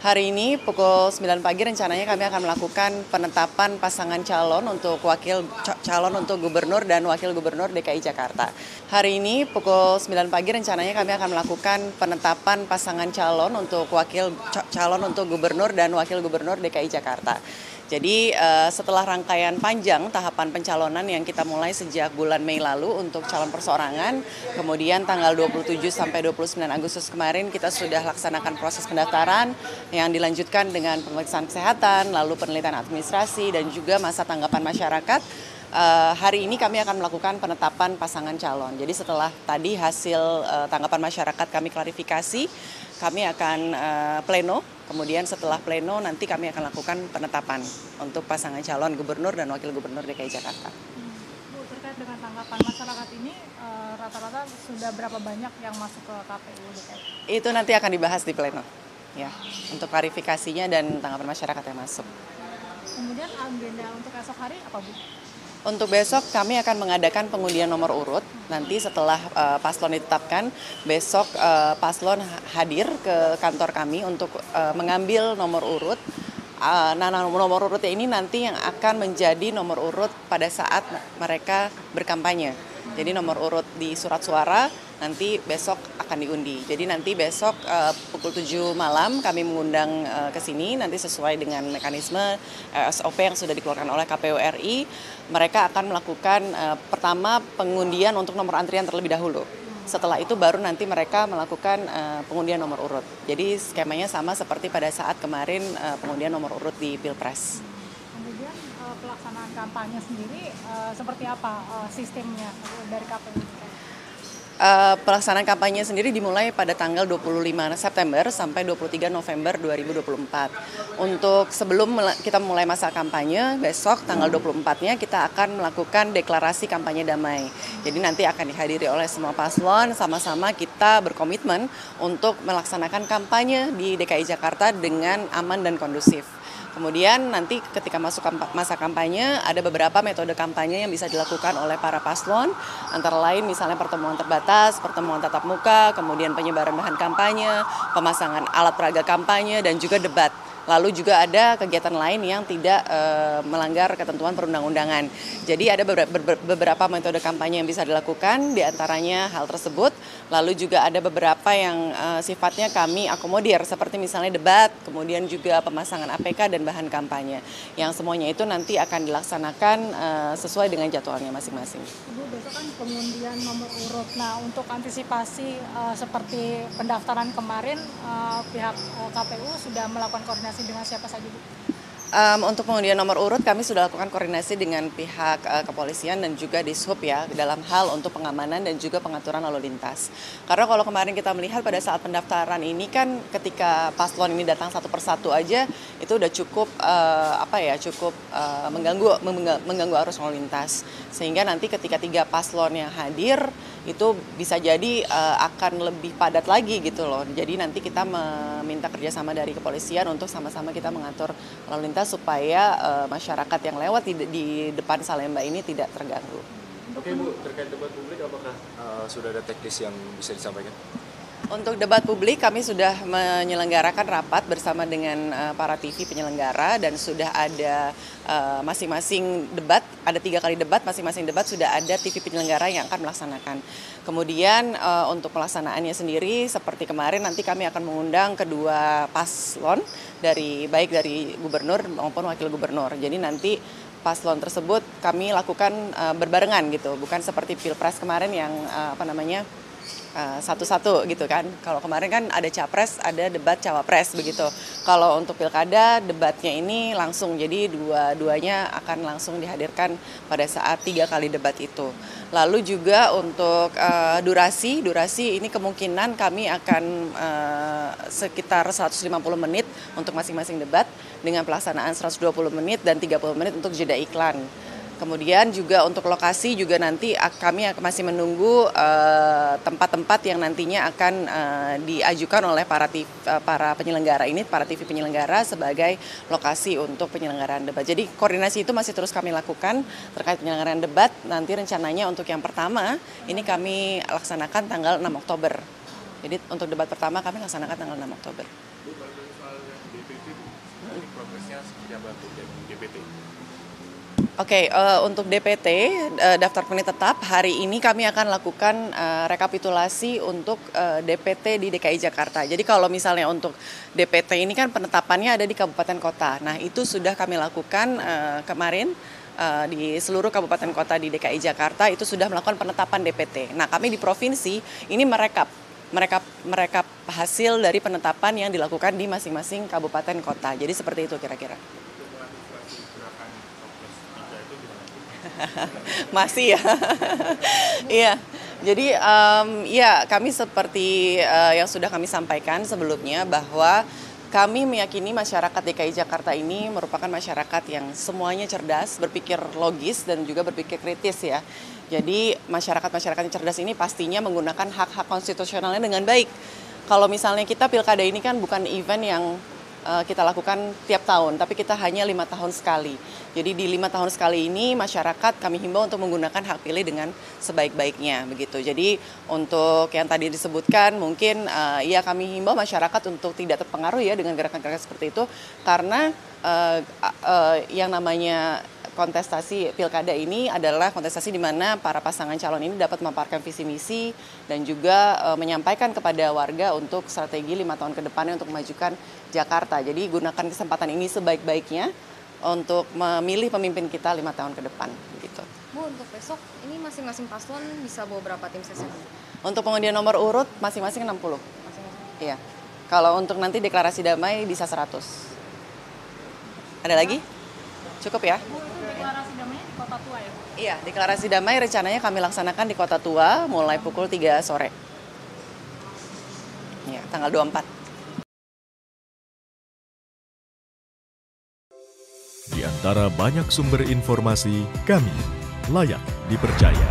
Hari ini pukul 9 pagi rencananya kami akan melakukan penetapan pasangan calon untuk calon untuk gubernur dan wakil gubernur DKI Jakarta. Hari ini pukul 9 pagi rencananya kami akan melakukan penetapan pasangan calon untuk calon untuk gubernur dan wakil gubernur DKI Jakarta. Jadi setelah rangkaian panjang tahapan pencalonan yang kita mulai sejak bulan Mei lalu untuk calon perseorangan, kemudian tanggal 27 sampai 29 Agustus kemarin kita sudah laksanakan proses pendaftaran yang dilanjutkan dengan pemeriksaan kesehatan, lalu penelitian administrasi dan juga masa tanggapan masyarakat. Hari ini kami akan melakukan penetapan pasangan calon. Jadi setelah tadi hasil tanggapan masyarakat kami klarifikasi, kami akan pleno. Kemudian setelah pleno nanti kami akan lakukan penetapan untuk pasangan calon gubernur dan wakil gubernur DKI Jakarta. Bu, terkait dengan tanggapan masyarakat ini, rata-rata sudah berapa banyak yang masuk ke KPU DKI? Itu nanti akan dibahas di pleno, ya, untuk klarifikasinya dan tanggapan masyarakat yang masuk. Kemudian agenda untuk esok hari apa, Bu? Untuk besok kami akan mengadakan pengundian nomor urut. Nanti setelah paslon ditetapkan, besok paslon hadir ke kantor kami untuk mengambil nomor urut. Nomor urutnya ini nanti yang akan menjadi nomor urut pada saat mereka berkampanye. Jadi nomor urut di surat suara nanti besok akan diundi. Jadi nanti besok pukul 7 malam kami mengundang ke sini nanti sesuai dengan mekanisme SOP yang sudah dikeluarkan oleh KPU RI. Mereka akan melakukan pertama pengundian untuk nomor antrian terlebih dahulu. Setelah itu baru nanti mereka melakukan pengundian nomor urut. Jadi skemanya sama seperti pada saat kemarin pengundian nomor urut di Pilpres. Kemudian pelaksanaan kampanye sendiri seperti apa sistemnya dari KPU? Pelaksanaan kampanye sendiri dimulai pada tanggal 25 September sampai 23 November 2024. Untuk sebelum kita mulai masa kampanye, besok tanggal 24-nya kita akan melakukan deklarasi kampanye damai. Jadi nanti akan dihadiri oleh semua paslon, sama-sama kita berkomitmen untuk melaksanakan kampanye di DKI Jakarta dengan aman dan kondusif. Kemudian nanti ketika masuk masa kampanye ada beberapa metode kampanye yang bisa dilakukan oleh para paslon, antara lain misalnya pertemuan terbatas, pertemuan tatap muka, kemudian penyebaran bahan kampanye, pemasangan alat peraga kampanye, dan juga debat. Lalu juga ada kegiatan lain yang tidak melanggar ketentuan perundang-undangan. Jadi ada beberapa metode kampanye yang bisa dilakukan, diantaranya hal tersebut. Lalu juga ada beberapa yang sifatnya kami akomodir, seperti misalnya debat, kemudian juga pemasangan APK dan bahan kampanye. Yang semuanya itu nanti akan dilaksanakan sesuai dengan jadwalnya masing-masing. Ibu, besok kan pengundian nomor urut. Nah, untuk antisipasi seperti pendaftaran kemarin, pihak KPU sudah melakukan koordinasi dengan siapa saja, Bu? Untuk pengundian nomor urut kami sudah lakukan koordinasi dengan pihak kepolisian dan juga Dishub ya dalam hal untuk pengamanan dan juga pengaturan lalu lintas. Karena kalau kemarin kita melihat pada saat pendaftaran ini kan ketika paslon ini datang satu persatu aja itu udah cukup mengganggu arus lalu lintas. Sehingga nanti ketika 3 paslon yang hadir itu bisa jadi akan lebih padat lagi gitu loh. Jadi nanti kita meminta kerjasama dari kepolisian untuk sama-sama kita mengatur lalu lintas supaya masyarakat yang lewat di depan Salemba ini tidak terganggu. Oke Bu, terkait debat publik apakah sudah ada teknis yang bisa disampaikan? Untuk debat publik kami sudah menyelenggarakan rapat bersama dengan para TV penyelenggara dan sudah ada masing-masing debat, ada 3 kali debat, masing-masing debat sudah ada TV penyelenggara yang akan melaksanakan. Kemudian untuk pelaksanaannya sendiri seperti kemarin nanti kami akan mengundang kedua paslon baik dari gubernur maupun wakil gubernur. Jadi nanti paslon tersebut kami lakukan berbarengan gitu, bukan seperti Pilpres kemarin yang satu-satu gitu kan. Kalau kemarin kan ada capres, ada debat cawapres begitu. Kalau untuk pilkada debatnya ini langsung, jadi dua-duanya akan langsung dihadirkan pada saat 3 kali debat itu. Lalu juga untuk durasi ini kemungkinan kami akan sekitar 150 menit untuk masing-masing debat dengan pelaksanaan 120 menit dan 30 menit untuk jeda iklan. Kemudian juga untuk lokasi juga nanti kami masih menunggu tempat-tempat yang nantinya akan diajukan oleh para penyelenggara ini, para TV penyelenggara sebagai lokasi untuk penyelenggaraan debat. Jadi koordinasi itu masih terus kami lakukan terkait penyelenggaraan debat. Nanti rencananya untuk yang pertama ini kami laksanakan tanggal 6 Oktober. Jadi untuk debat pertama kami laksanakan tanggal 6 Oktober. Bu, kalau soal progresnya seperti apa untuk DPT? Oke, untuk DPT, daftar pemilih tetap, hari ini kami akan lakukan rekapitulasi untuk DPT di DKI Jakarta. Jadi kalau misalnya untuk DPT ini kan penetapannya ada di kabupaten kota. Nah, itu sudah kami lakukan kemarin di seluruh kabupaten kota di DKI Jakarta itu sudah melakukan penetapan DPT. Nah, kami di provinsi ini merekap hasil dari penetapan yang dilakukan di masing-masing kabupaten kota. Jadi seperti itu kira-kira. Masih ya. Iya. Jadi ya kami seperti yang sudah kami sampaikan sebelumnya bahwa kami meyakini masyarakat DKI Jakarta ini merupakan masyarakat yang semuanya cerdas, berpikir logis dan juga berpikir kritis ya. Jadi masyarakat yang cerdas ini pastinya menggunakan hak-hak konstitusionalnya dengan baik. Kalau misalnya kita pilkada ini kan bukan event yang kita lakukan tiap tahun, tapi kita hanya 5 tahun sekali. Jadi di 5 tahun sekali ini masyarakat kami himbau untuk menggunakan hak pilih dengan sebaik-baiknya begitu. Jadi untuk yang tadi disebutkan mungkin ya kami himbau masyarakat untuk tidak terpengaruh ya dengan gerakan-gerakan seperti itu karena yang namanya kontestasi pilkada ini adalah kontestasi di mana para pasangan calon ini dapat memaparkan visi misi dan juga menyampaikan kepada warga untuk strategi 5 tahun ke depannya untuk memajukan Jakarta. Jadi gunakan kesempatan ini sebaik-baiknya untuk memilih pemimpin kita 5 tahun ke depan. Gitu. Bu, untuk besok ini masing-masing paslon bisa bawa berapa tim ses? Untuk pengundian nomor urut masing-masing 60. Masing-masing. Iya. Kalau untuk nanti deklarasi damai bisa 100. Ada lagi? Cukup ya? Bu, itu deklarasi damainya di Kota Tua ya? Iya, deklarasi damai rencananya kami laksanakan di Kota Tua mulai pukul 3 sore. Ya, tanggal 24. Di antara banyak sumber informasi, kami layak dipercaya.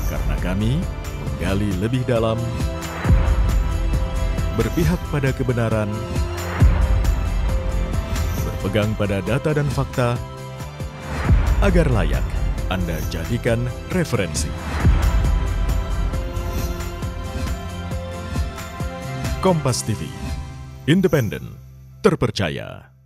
Karena kami menggali lebih dalam, berpihak pada kebenaran, berpegang pada data dan fakta, agar layak Anda jadikan referensi. Kompas TV, independen, terpercaya.